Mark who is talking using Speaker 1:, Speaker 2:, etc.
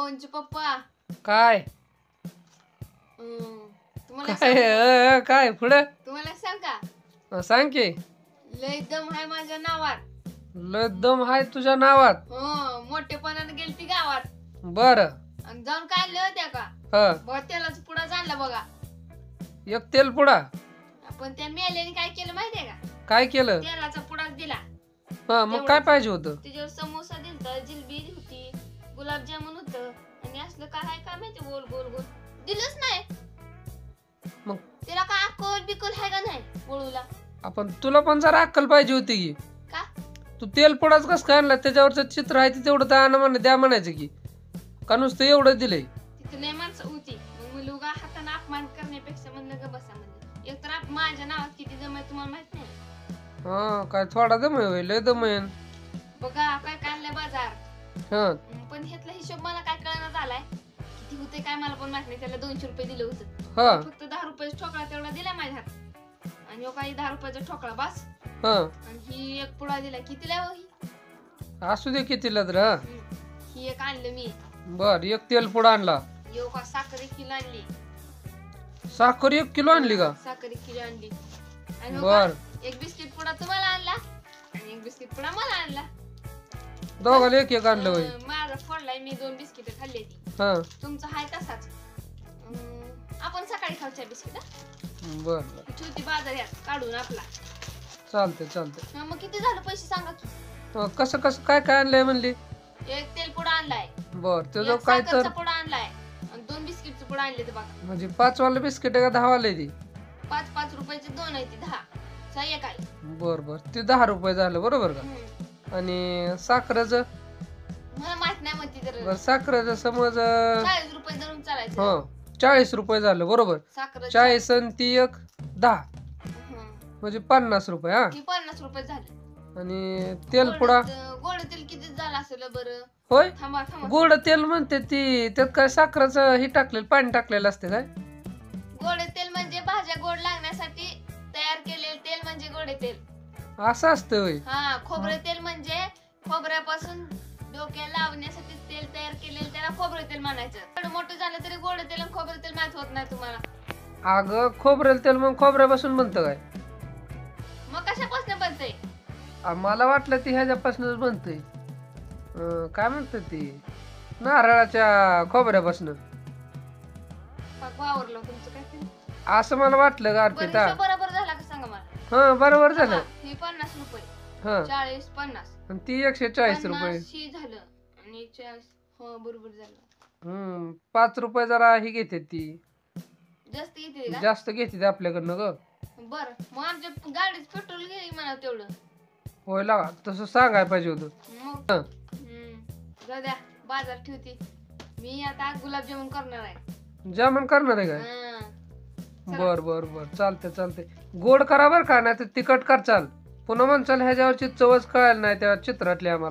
Speaker 1: पंच पप्पा
Speaker 2: काय
Speaker 1: तुम्हाला
Speaker 2: काय काय पुढे
Speaker 1: तुम्हाला सांग का
Speaker 2: सांग की
Speaker 1: लय दम आहे माझ्या नावात.
Speaker 2: लय दम हाय तुझ्या नावात.
Speaker 1: हो मोठेपणाने गेलती गावात
Speaker 2: बर
Speaker 1: आणि जाऊन काय आणलं होत्या का
Speaker 2: हा
Speaker 1: बघ तेलाचा पुडा जाणला बघा.
Speaker 2: एक तेल पुडा
Speaker 1: पण त्या मेल्याने काय केलं माहितीये का
Speaker 2: काय केलं
Speaker 1: तेलाचा पुडा दिला.
Speaker 2: हा मग काय पाहिजे होतं
Speaker 1: त्याच्यावर समोसा दिलता जिलबी होती गुलाबजामुन होत आणि असलं काय आहे काय माहिती गोल गोल गोल दिलंच नाही.
Speaker 2: मग
Speaker 1: तिला काय अक्कल बिकल आहे का नाही गोळूला.
Speaker 2: आपण तुला पण जरा अक्कल पाहिजे होती की
Speaker 1: का
Speaker 2: तू तेल पुडाच कस काय आणला त्याच्यावरचं चित्र आहे ते तेवढं तर आणा म्हणा द्या म्हणायचं की का नुसतं एवढं दिलंय.
Speaker 1: तिथे लय माणसं होती मग मुलं उगा हाताने अपमान करण्यापेक्षा म्हणलं ग बसा म्हणलं एक तर माझ्या नावात किती जमाय तुम्हाला माहित नाही.
Speaker 2: हा काय थोडा दम आहे लय दम आहे.
Speaker 1: बघा काय काय आणलंय बाजार.
Speaker 2: हा
Speaker 1: पण ह्यातला हिशोब मला काय कळणार झालाय किती होते काय मला पण माहित नाही. त्याला 200 रुपये दिलं होतं
Speaker 2: हा
Speaker 1: फक्त 10 रुपयाचा ठोकळा तेवढा दिला माझ्या हात आणि हो काही 10 रुपयाचा ठोकळा बस.
Speaker 2: हा
Speaker 1: आणि ही एक पुडा दिला कितीला हो ही
Speaker 2: असू दे कितीला तर हा
Speaker 1: ही एक आणलं मी.
Speaker 2: बर एक तेल पुडा आणला.
Speaker 1: येऊ का साखर 1 किलो आणली.
Speaker 2: साखर 1 किलो आणली का
Speaker 1: साखर 1 किलो आणली आणि हो
Speaker 2: बर
Speaker 1: का, एक बिस्किट पुडा तुम्हाला आणला आणि एक बिस्किट पुडा मला आणला.
Speaker 2: दोघाला एक एक आणलं होय.
Speaker 1: माझा फोडलाय मी 2 बिस्किट खाल्ली ती.
Speaker 2: हा
Speaker 1: तुमचा हाय तसाच. आपण सकाळी खाऊच्या बिस्किट
Speaker 2: बर
Speaker 1: ठेवती बाजारात काढून आपला.
Speaker 2: चालते चालते
Speaker 1: मग किती झालं पैसे सांगा की.
Speaker 2: कसं कसं काय काय आणलंय म्हणली.
Speaker 1: एक तेल पुडा आणलाय
Speaker 2: बर त्याचं
Speaker 1: एक
Speaker 2: काय तर
Speaker 1: साखरचा पुडा आणलाय आणि 2 बिस्किटचा पुडा आणले ते बघा.
Speaker 2: म्हणजे 5 वाले बिस्किट आहे का 10 वाले ती
Speaker 1: 5 रुपयाचे 2 आहे ती 10 चा एक आहे.
Speaker 2: बर बर ते 10 रुपये झालं बरोबर का. आणि साखरेचं
Speaker 1: मला माहित नाही म्हणते तर
Speaker 2: बर साखरेचं समज
Speaker 1: 40 रुपये धरून चालायचं.
Speaker 2: हो 40 रुपये झालं बरोबर.
Speaker 1: साखर
Speaker 2: 40 आणि ती एक 10 म्हणजे 50 रुपये हा.
Speaker 1: 50 रुपये झाले.
Speaker 2: आणि तेल पुडा
Speaker 1: गोड तेल किती झालं असेल बरं.
Speaker 2: होय
Speaker 1: थांबा थांबा
Speaker 2: गोड तेल म्हणते ती त्यात काय साखरेचं हे टाकलेलं पाणी टाकलेलं असते काय.
Speaker 1: गोड तेल म्हणजे भाज्या गोड लागण्यासाठी तयार केलेले तेल म्हणजे गोड तेल.
Speaker 2: असं असतं होय.
Speaker 1: हा खोबरे तेल म्हणजे खोबऱ्यापासून डोक्याला लावण्यासाठी तेल तयार केलेलं त्याला खोबरे तेल म्हणायचं. थोडं मोठं झालं तरी गोड तेल आणि खोबरे तेल माहित होत नाही तुम्हाला.
Speaker 2: अगं खोबरेल तेल मग खोबऱ्यापासून बनतं काय.
Speaker 1: मग कशापासून बनतंय.
Speaker 2: मला वाटलं ती ह्याच्यापासूनच बनतंय काय म्हणतात ती नारळाच्या खोबऱ्यापासून.
Speaker 1: वावरलं तुमचं काय ते.
Speaker 2: असं मला वाटलं का
Speaker 1: बरं,
Speaker 2: अर्पिता.
Speaker 1: हिशोब बरोबर झाला का सांगा मला.
Speaker 2: हा बरोबर झालं.
Speaker 1: हे 50 रुपये
Speaker 2: हा
Speaker 1: 40 50
Speaker 2: आणि ती 140 रुपये.
Speaker 1: 50 झालं आणि 40 हो बरोबर झालं.
Speaker 2: 5 रुपये जरा ही घेते ती
Speaker 1: जास्त येते का.
Speaker 2: जास्त घेते आपल्याकडनं ग.
Speaker 1: बर मग आमच्या गाडीत पेट्रोल घे म्हणा तेवढं.
Speaker 2: होय लागा तसं सांगायला पाहिजे होतं.
Speaker 1: मग जाऊ द्या बाजार ठेवते मी आता गुलाबजामुन करणार आहे.
Speaker 2: जामन करणार आहे काय.
Speaker 1: हा.
Speaker 2: बर बर बर चालते चालते गोड करा बर का नाही तर तिखट कर चाल. पुन्हा म्हणचाल ह्याच्यावरची चवच कळायला नाही त्या चित्रातली आम्हाला.